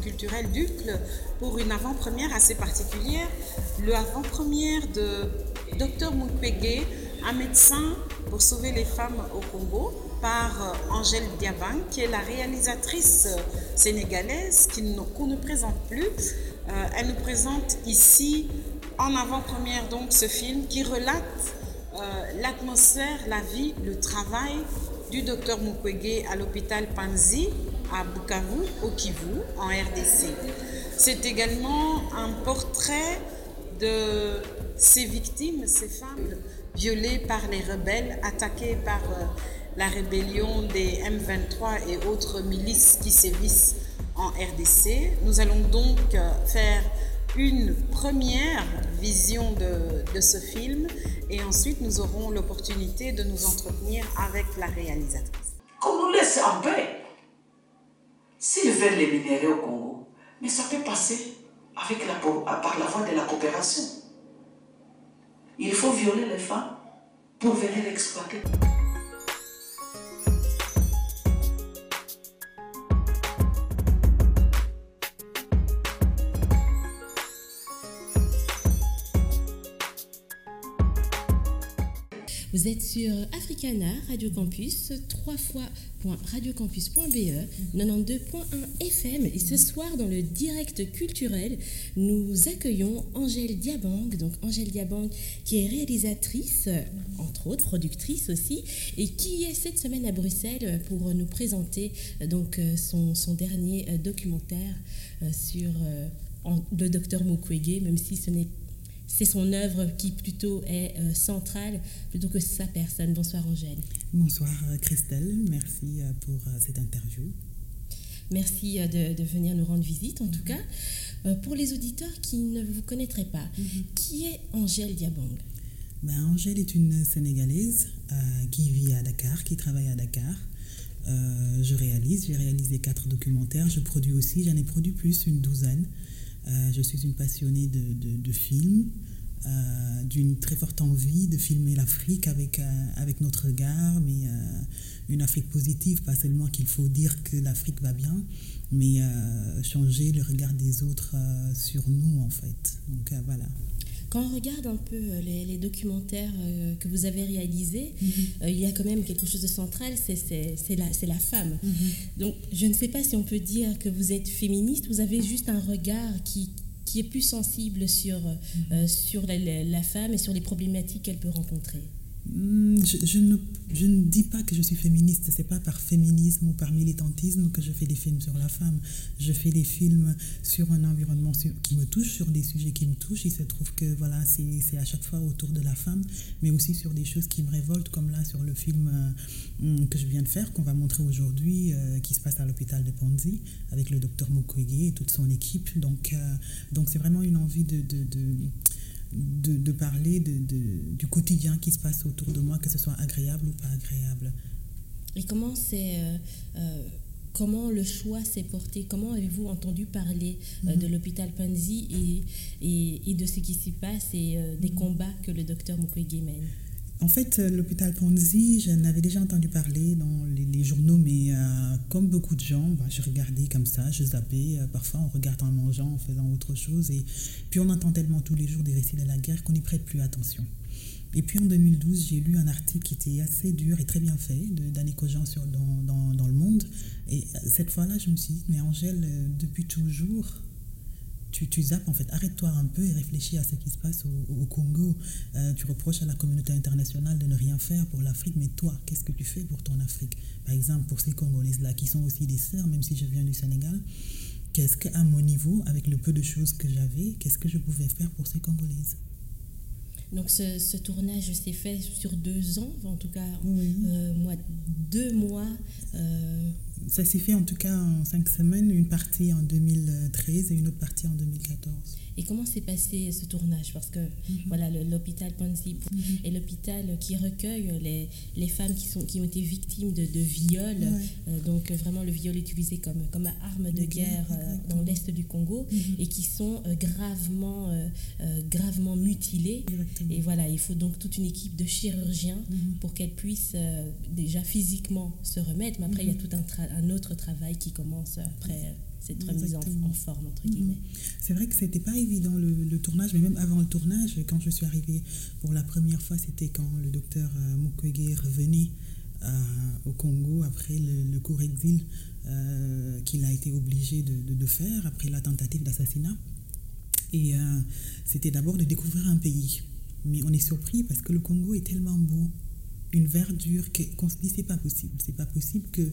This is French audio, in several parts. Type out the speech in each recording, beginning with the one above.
culturel d'Uccle pour une avant-première assez particulière. L'avant-première de Dr Mukwege, un médecin pour sauver les femmes au Congo, par Angèle Diabang, qui est la réalisatrice sénégalaise qu'on ne présente plus. Elle nous présente ici en avant-première donc ce film qui relate l'atmosphère, la vie, le travail du docteur Mukwege à l'hôpital Panzi à Bukavu, au Kivu, en RDC. C'est également un portrait de ces victimes, ces femmes violées par les rebelles, attaquées par la rébellion des M23 et autres milices qui sévissent en RDC. Nous allons donc faire une première vision de ce film et ensuite nous aurons l'opportunité de nous entretenir avec la réalisatrice. Qu'on nous laisse en paix. S'ils veulent les minéraux au Congo, mais ça peut passer par la voie de la coopération. Il faut violer les femmes pour venir exploiter. Vous êtes sur Africana, Radio Campus, 3fois.radiocampus.be, 92.1 FM. Et ce soir, dans le direct culturel, nous accueillons Angèle Diabang. Donc Angèle Diabang, qui est réalisatrice, entre autres, productrice aussi, et qui est cette semaine à Bruxelles pour nous présenter donc son dernier documentaire sur le docteur Mukwege, même si c'est son œuvre qui plutôt est centrale plutôt que sa personne. Bonsoir Angèle. Bonsoir Christelle, merci pour cette interview. Merci de venir nous rendre visite en tout cas. Pour les auditeurs qui ne vous connaîtraient pas, qui est Angèle Diabang? Angèle est une Sénégalaise qui vit à Dakar, qui travaille à Dakar. J'ai réalisé 4 documentaires, je produis aussi, j'en ai produit plus, une douzaine. Je suis une passionnée de films, d'une très forte envie de filmer l'Afrique avec notre regard, mais une Afrique positive, pas seulement qu'il faut dire que l'Afrique va bien, mais changer le regard des autres sur nous en fait. Donc voilà. Quand on regarde un peu les documentaires que vous avez réalisés, il y a quand même quelque chose de central, c'est la femme. Donc, je ne sais pas si on peut dire que vous êtes féministe, vous avez juste un regard qui est plus sensible sur la femme et sur les problématiques qu'elle peut rencontrer. Je ne dis pas que je suis féministe, c'est pas par féminisme ou par militantisme que je fais des films sur la femme. Je fais des films sur un environnement qui me touche, sur des sujets qui me touchent. Il se trouve que voilà, c'est à chaque fois autour de la femme, mais aussi sur des choses qui me révoltent, comme là sur le film que je viens de faire, qu'on va montrer aujourd'hui, qui se passe à l'hôpital de Panzi, avec le docteur Mukwege et toute son équipe. Donc c'est vraiment une envie de parler du quotidien qui se passe autour de moi, que ce soit agréable ou pas agréable. Et comment le choix s'est porté? Comment avez-vous entendu parler de l'hôpital Panzi et de ce qui s'y passe et des combats que le docteur Mukwege mène? En fait, l'hôpital Panzi, j'en avais déjà entendu parler dans les journaux, mais comme beaucoup de gens, je regardais comme ça, je zappais. Parfois, on regarde en mangeant, en faisant autre chose. Et puis, on entend tellement tous les jours des récits de la guerre qu'on n'y prête plus attention. Et puis, en 2012, j'ai lu un article qui était assez dur et très bien fait, d'Annie Cogent dans Le Monde. Et cette fois-là, je me suis dit, mais Angèle, depuis toujours... Tu zappes en fait, arrête-toi un peu et réfléchis à ce qui se passe au Congo. Tu reproches à la communauté internationale de ne rien faire pour l'Afrique, mais toi, qu'est-ce que tu fais pour ton Afrique? Par exemple, pour ces Congolaises-là, qui sont aussi des sœurs, même si je viens du Sénégal, qu'est-ce qu'à mon niveau, avec le peu de choses que j'avais, qu'est-ce que je pouvais faire pour ces Congolaises? Donc ce tournage s'est fait sur 2 ans, en tout cas 2 mois. Ça s'est fait en tout cas en 5 semaines, une partie en 2013 et une autre partie en 2014. Et comment s'est passé ce tournage? Parce que voilà, l'hôpital Panzi est l'hôpital qui recueille les femmes qui ont été victimes de viol. Donc vraiment le viol utilisé comme arme de guerre dans l'est du Congo et qui sont gravement mutilées. Exactement. Et voilà, il faut donc toute une équipe de chirurgiens pour qu'elles puissent déjà physiquement se remettre. Mais après, il y a tout un autre travail qui commence après cette remise en forme, entre guillemets. C'est vrai que c'était pas évident le tournage, mais même avant le tournage, quand je suis arrivée pour la première fois, c'était quand le docteur Mukwege revenait au Congo après le court exil qu'il a été obligé de faire après la tentative d'assassinat. Et c'était d'abord de découvrir un pays. Mais on est surpris parce que le Congo est tellement beau, une verdure qu'on se dit c'est pas possible. C'est pas possible que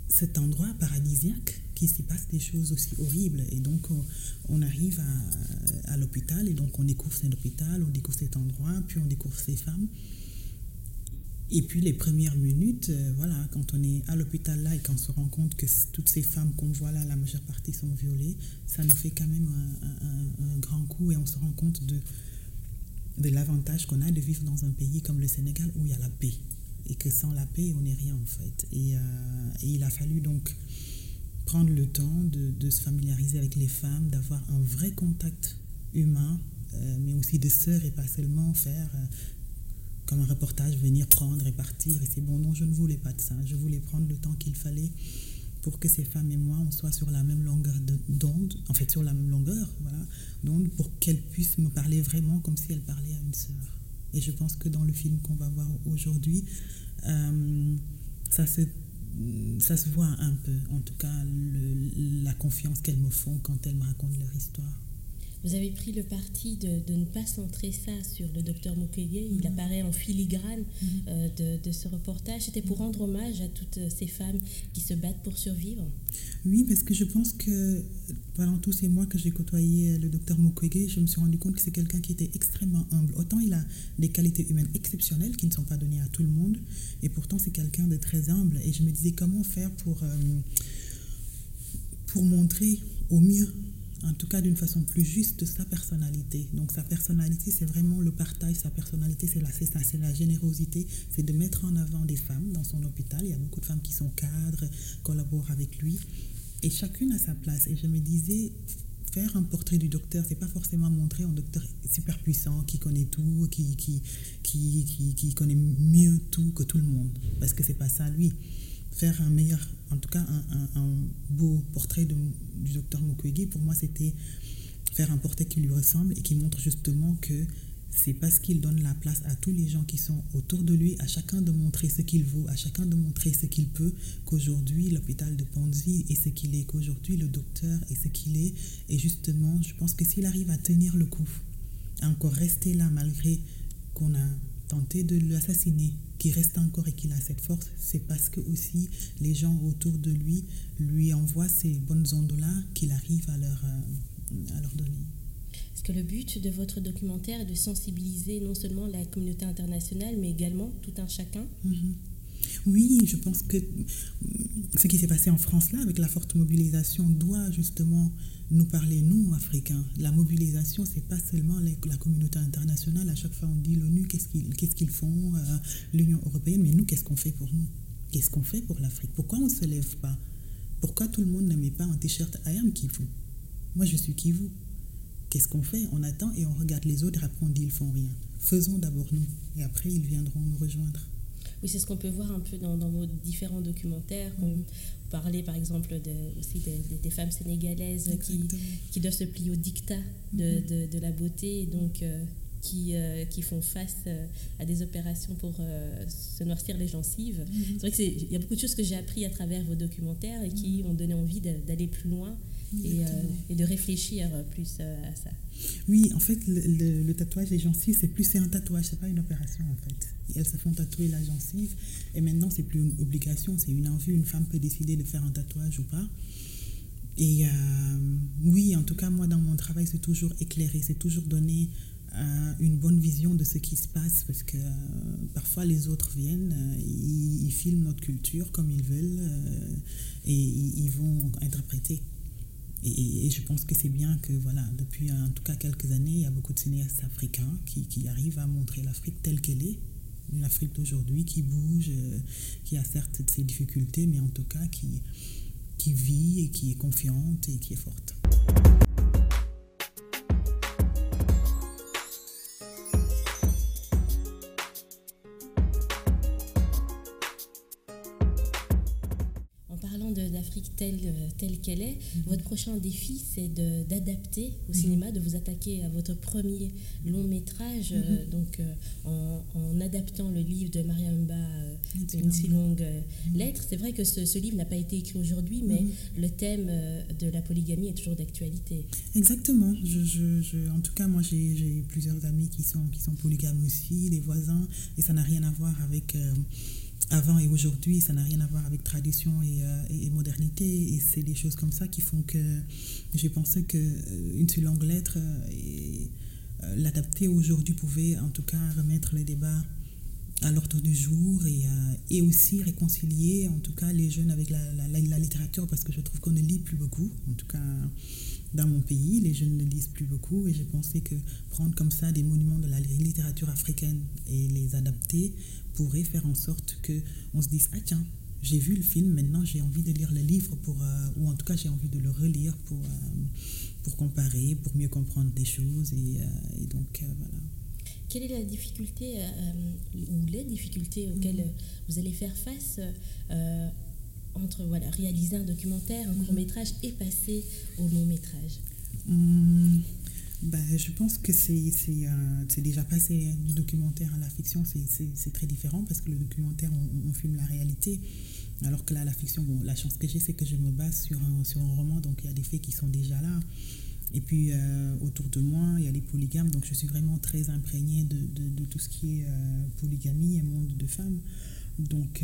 cet endroit paradisiaque, qu'il s'y passe des choses aussi horribles. Et donc on arrive à l'hôpital et donc on découvre cet hôpital, on découvre cet endroit, puis on découvre ces femmes. Et puis les premières minutes, voilà, quand on est à l'hôpital là et qu'on se rend compte que toutes ces femmes qu'on voit là, la majeure partie sont violées, ça nous fait quand même un grand coup et on se rend compte de l'avantage qu'on a de vivre dans un pays comme le Sénégal où il y a la paix. Et que sans la paix, on n'est rien en fait. Et il a fallu donc prendre le temps de se familiariser avec les femmes, d'avoir un vrai contact humain, mais aussi de sœurs et pas seulement faire comme un reportage, venir prendre et partir. Et c'est bon, non, je ne voulais pas de ça. Je voulais prendre le temps qu'il fallait pour que ces femmes et moi, on soit sur la même longueur d'onde, en fait sur la même longueur, voilà, d'onde, pour qu'elles puissent me parler vraiment comme si elles parlaient à une sœur. Et je pense que dans le film qu'on va voir aujourd'hui, ça se voit un peu, en tout cas, la confiance qu'elles me font quand elles me racontent leur histoire. Vous avez pris le parti de ne pas centrer ça sur le docteur Mukwege. Il apparaît en filigrane de ce reportage. C'était pour rendre hommage à toutes ces femmes qui se battent pour survivre. Oui, parce que je pense que pendant tous ces mois que j'ai côtoyé le docteur Mukwege, je me suis rendu compte que c'est quelqu'un qui était extrêmement humble. Autant il a des qualités humaines exceptionnelles qui ne sont pas données à tout le monde, et pourtant c'est quelqu'un de très humble. Et je me disais comment faire pour montrer au mieux, en tout cas d'une façon plus juste, sa personnalité. Donc sa personnalité, c'est vraiment le partage. Sa personnalité, c'est la générosité. C'est de mettre en avant des femmes dans son hôpital. Il y a beaucoup de femmes qui sont cadres, collaborent avec lui. Et chacune a sa place. Et je me disais, faire un portrait du docteur, c'est pas forcément montrer un docteur super puissant, qui connaît tout, qui connaît mieux tout que tout le monde. Parce que c'est pas ça, lui. Faire un meilleur, en tout cas un beau portrait du docteur Mukwege, pour moi c'était faire un portrait qui lui ressemble et qui montre justement que c'est parce qu'il donne la place à tous les gens qui sont autour de lui, à chacun de montrer ce qu'il vaut, à chacun de montrer ce qu'il peut, qu'aujourd'hui l'hôpital de Panzi est ce qu'il est, qu'aujourd'hui le docteur est ce qu'il est. Et justement, je pense que s'il arrive à tenir le coup, à encore rester là malgré qu'on a tenté de l'assassiner, qui reste encore et qu'il a cette force, c'est parce que aussi les gens autour de lui envoient ces bonnes ondes-là qu'il arrive à leur donner. Est-ce que le but de votre documentaire est de sensibiliser non seulement la communauté internationale, mais également tout un chacun ? Oui, je pense que ce qui s'est passé en France là, avec la forte mobilisation, doit justement nous parler, nous, Africains. La mobilisation, c'est pas seulement la communauté internationale. À chaque fois, on dit l'ONU, qu'est-ce qu'ils font, l'Union européenne, mais nous, qu'est-ce qu'on fait pour nous ? Qu'est-ce qu'on fait pour l'Afrique ? Pourquoi on ne se lève pas ? Pourquoi tout le monde ne met pas un t-shirt I am Kivu ? Moi, je suis Kivu. Qu'est-ce qu'on fait ? On attend et on regarde les autres et après on dit ils font rien. Faisons d'abord nous et après ils viendront nous rejoindre. Oui, c'est ce qu'on peut voir un peu dans vos différents documentaires. Vous parlez par exemple aussi des femmes sénégalaises qui doivent se plier au dictat de la beauté et donc qui font face à des opérations pour se noircir les gencives. C'est vrai qu'il y a beaucoup de choses que j'ai appris à travers vos documentaires et qui ont donné envie d'aller plus loin et de réfléchir plus à ça. Oui, en fait, le tatouage des gencives, c'est un tatouage, c'est pas une opération en fait. Elles se font tatouer la gencive et maintenant c'est plus une obligation, c'est une envie. Une femme peut décider de faire un tatouage ou pas. Et oui, en tout cas, moi dans mon travail, c'est toujours éclairé, c'est toujours donner une bonne vision de ce qui se passe parce que parfois les autres viennent, ils filment notre culture comme ils veulent et ils vont interpréter. Et je pense que c'est bien que, voilà, depuis en tout cas quelques années, il y a beaucoup de cinéastes africains qui arrivent à montrer l'Afrique telle qu'elle est. Une Afrique d'aujourd'hui qui bouge, qui a certes ses difficultés, mais en tout cas qui vit et qui est confiante et qui est forte. d'Afrique telle qu'elle est, votre prochain défi, c'est d'adapter au cinéma, de vous attaquer à votre premier long métrage, en adaptant le livre de Mariam Ba, Une si longue lettre. C'est vrai que ce livre n'a pas été écrit aujourd'hui, mais le thème de la polygamie est toujours d'actualité. Exactement. En tout cas, moi, j'ai plusieurs amis qui sont polygames aussi, des voisins, et ça n'a rien à voir avec avant et aujourd'hui, ça n'a rien à voir avec tradition et modernité, et c'est des choses comme ça qui font que j'ai pensé qu'une si longue lettre, l'adapter aujourd'hui pouvait en tout cas remettre les débats à l'ordre du jour et aussi réconcilier en tout cas les jeunes avec la littérature, parce que je trouve qu'on ne lit plus beaucoup, en tout cas dans mon pays, les jeunes ne lisent plus beaucoup, et j'ai pensé que prendre comme ça des monuments de la littérature africaine et les adapter pourrait faire en sorte qu'on se dise « Ah tiens, j'ai vu le film, maintenant j'ai envie de lire le livre, ou en tout cas j'ai envie de le relire pour comparer, pour mieux comprendre des choses. » Et donc voilà. Quelle est la difficulté ou les difficultés auxquelles vous allez faire face entre réaliser un documentaire, un court-métrage et passer au long-métrage? Je pense que c'est déjà passé du documentaire à la fiction, c'est très différent, parce que le documentaire, on filme la réalité, alors que là, la fiction, la chance que j'ai, c'est que je me base sur un roman, donc il y a des faits qui sont déjà là. Et puis, autour de moi, il y a les polygames, donc je suis vraiment très imprégnée de tout ce qui est polygamie et monde de femmes. Donc,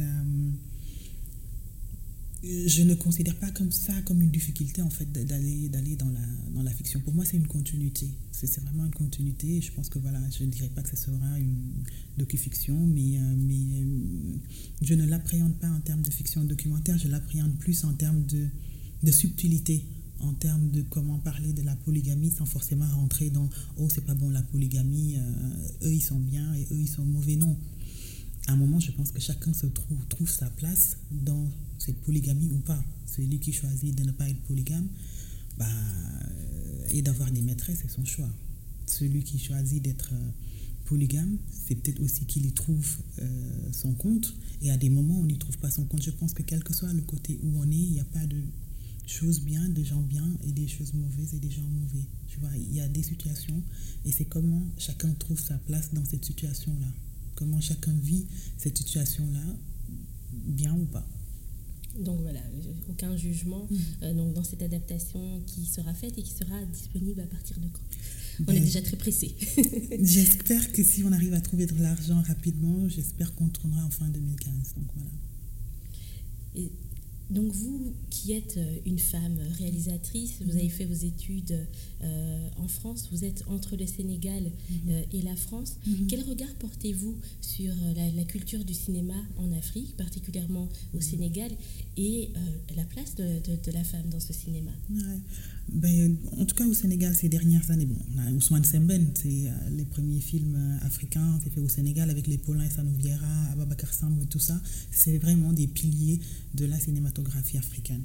je ne considère pas comme une difficulté, en fait, d'aller dans la fiction. Pour moi, c'est une continuité. C'est vraiment une continuité. Et je pense que, je ne dirais pas que ce sera une docu-fiction, mais je ne l'appréhende pas en termes de fiction documentaire, je l'appréhende plus en termes de subtilité, en termes de comment parler de la polygamie sans forcément rentrer dans « Oh, c'est pas bon la polygamie, eux ils sont bien et eux ils sont mauvais ». Non. À un moment, je pense que chacun se trouve sa place dans cette polygamie ou pas. Celui qui choisit de ne pas être polygame et d'avoir des maîtresses, c'est son choix. Celui qui choisit d'être polygame, c'est peut-être aussi qu'il y trouve son compte, et à des moments, on n'y trouve pas son compte. Je pense que quel que soit le côté où on est, il n'y a pas de choses bien, des gens bien, et des choses mauvaises et des gens mauvais. Tu vois, il y a des situations, et c'est comment chacun trouve sa place dans cette situation-là. Comment chacun vit cette situation-là, bien ou pas. Donc voilà, aucun jugement donc dans cette adaptation qui sera faite et qui sera disponible à partir de quand? On est déjà très pressé. J'espère que si on arrive à trouver de l'argent rapidement, j'espère qu'on tournera en fin 2015. Donc voilà. Et donc vous qui êtes une femme réalisatrice, vous avez fait vos études en France, vous êtes entre le Sénégal et la France. Quel regard portez-vous sur la culture du cinéma en Afrique, particulièrement au Sénégal, et la place de la femme dans ce cinéma? En tout cas au Sénégal ces dernières années, on a Ousmane Sembène, c'est les premiers films africains, c'est fait au Sénégal avec les Paulin Sanou Vieira, Ababacar Samb et tout ça. C'est vraiment des piliers de la cinématographie africaine.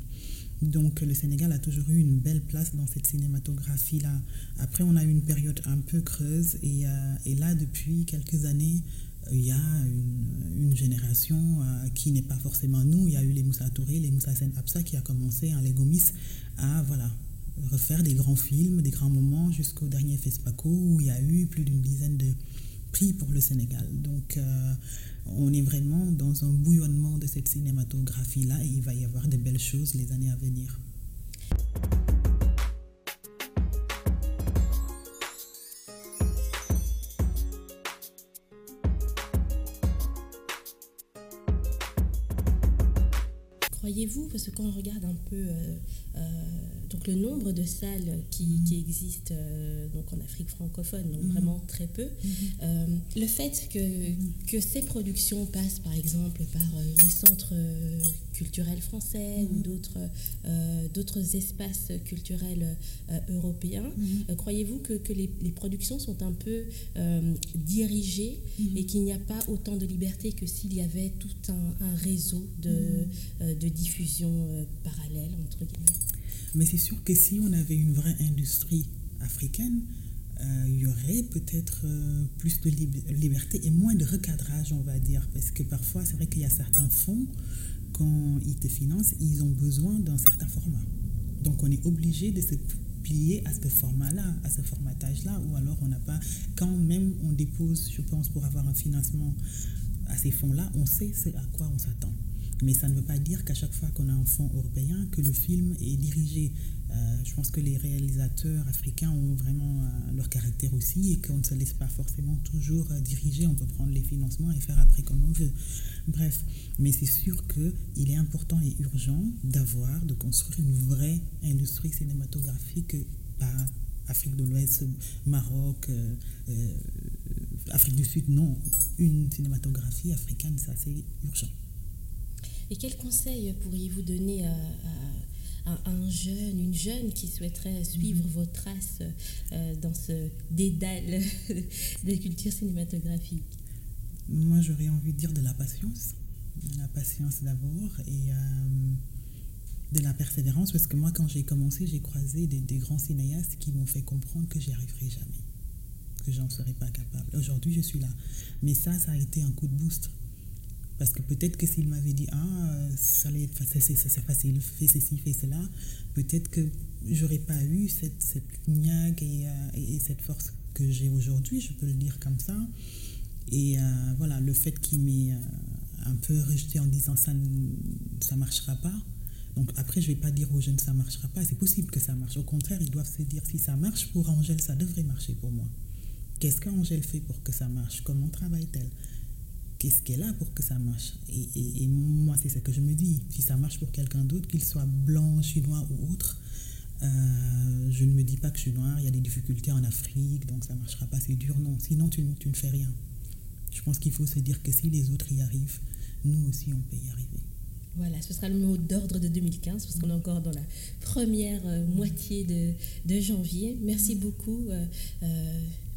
Donc le Sénégal a toujours eu une belle place dans cette cinématographie-là. Après, on a eu une période un peu creuse, et là, depuis quelques années, il y a une génération qui n'est pas forcément nous. Il y a eu les Moussa Touré, les Moussa Sen Absa qui a commencé, les Gomis, à refaire des grands films, des grands moments, jusqu'au dernier FESPACO, où il y a eu plus d'une dizaine de prix pour le Sénégal. Donc on est vraiment dans un bouillonnement de cette cinématographie-là, et il va y avoir de belles choses les années à venir. Croyez-vous, parce que quand on regarde un peu donc le nombre de salles qui existent donc en Afrique francophone, donc vraiment très peu, le fait que ces productions passent par exemple par les centres culturels français ou d'autres espaces culturels européens, croyez-vous que les productions sont un peu dirigées et qu'il n'y a pas autant de liberté que s'il y avait tout un réseau de diffusion parallèle, entre guillemets? Mais c'est sûr que si on avait une vraie industrie africaine, il y aurait peut-être plus de liberté et moins de recadrage, on va dire. Parce que parfois, c'est vrai qu'il y a certains fonds quand ils te financent, ils ont besoin d'un certain format. Donc on est obligé de se plier à ce format-là, à ce formatage-là, ou alors on n'a pas, quand même on dépose, je pense, pour avoir un financement à ces fonds-là, on sait à quoi on s'attend. Mais ça ne veut pas dire qu'à chaque fois qu'on a un fonds européen, que le film est dirigé. Je pense que les réalisateurs africains ont vraiment leur caractère aussi et qu'on ne se laisse pas forcément toujours diriger. On peut prendre les financements et faire après comme on veut. Bref, mais c'est sûr qu'il est important et urgent de construire une vraie industrie cinématographique par Afrique de l'Ouest, Maroc, Afrique du Sud. Non, une cinématographie africaine, ça c'est urgent. Et quels conseils pourriez-vous donner à une jeune qui souhaiterait suivre vos traces dans ce dédale de culture cinématographique? Moi, j'aurais envie de dire de la patience. De la patience d'abord et de la persévérance. Parce que moi, quand j'ai commencé, j'ai croisé des grands cinéastes qui m'ont fait comprendre que j'y arriverai jamais. Que j'en serais pas capable. Aujourd'hui, je suis là. Mais ça a été un coup de boost. Parce que peut-être que s'il m'avait dit ça allait être c'est facile, fais ceci, fais cela, peut-être que j'aurais pas eu cette niaque et cette force que j'ai aujourd'hui, je peux le dire comme ça. Et voilà, le fait qu'il m'ait un peu rejeté en disant ça marchera pas. Donc après, je vais pas dire aux jeunes ça marchera pas, c'est possible que ça marche. Au contraire, ils doivent se dire si ça marche pour Angèle, ça devrait marcher pour moi. Qu'est-ce qu'Angèle fait pour que ça marche? Comment travaille-t-elle? Qu'est-ce qu'elle a pour que ça marche? Et moi, c'est ce que je me dis. Si ça marche pour quelqu'un d'autre, qu'il soit blanc, chinois ou autre, je ne me dis pas que je suis noire, il y a des difficultés en Afrique, donc ça ne marchera pas, c'est dur. Non, sinon tu ne fais rien. Je pense qu'il faut se dire que si les autres y arrivent, nous aussi, on peut y arriver. Voilà, ce sera le mot d'ordre de 2015, parce qu'on est encore dans la première moitié de janvier. Merci beaucoup.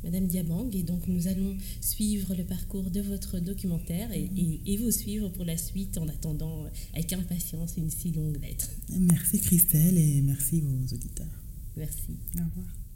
Madame Diabang, et donc nous allons suivre le parcours de votre documentaire et vous suivre pour la suite en attendant avec impatience une si longue lettre. Merci Christelle et merci aux auditeurs. Merci. Au revoir.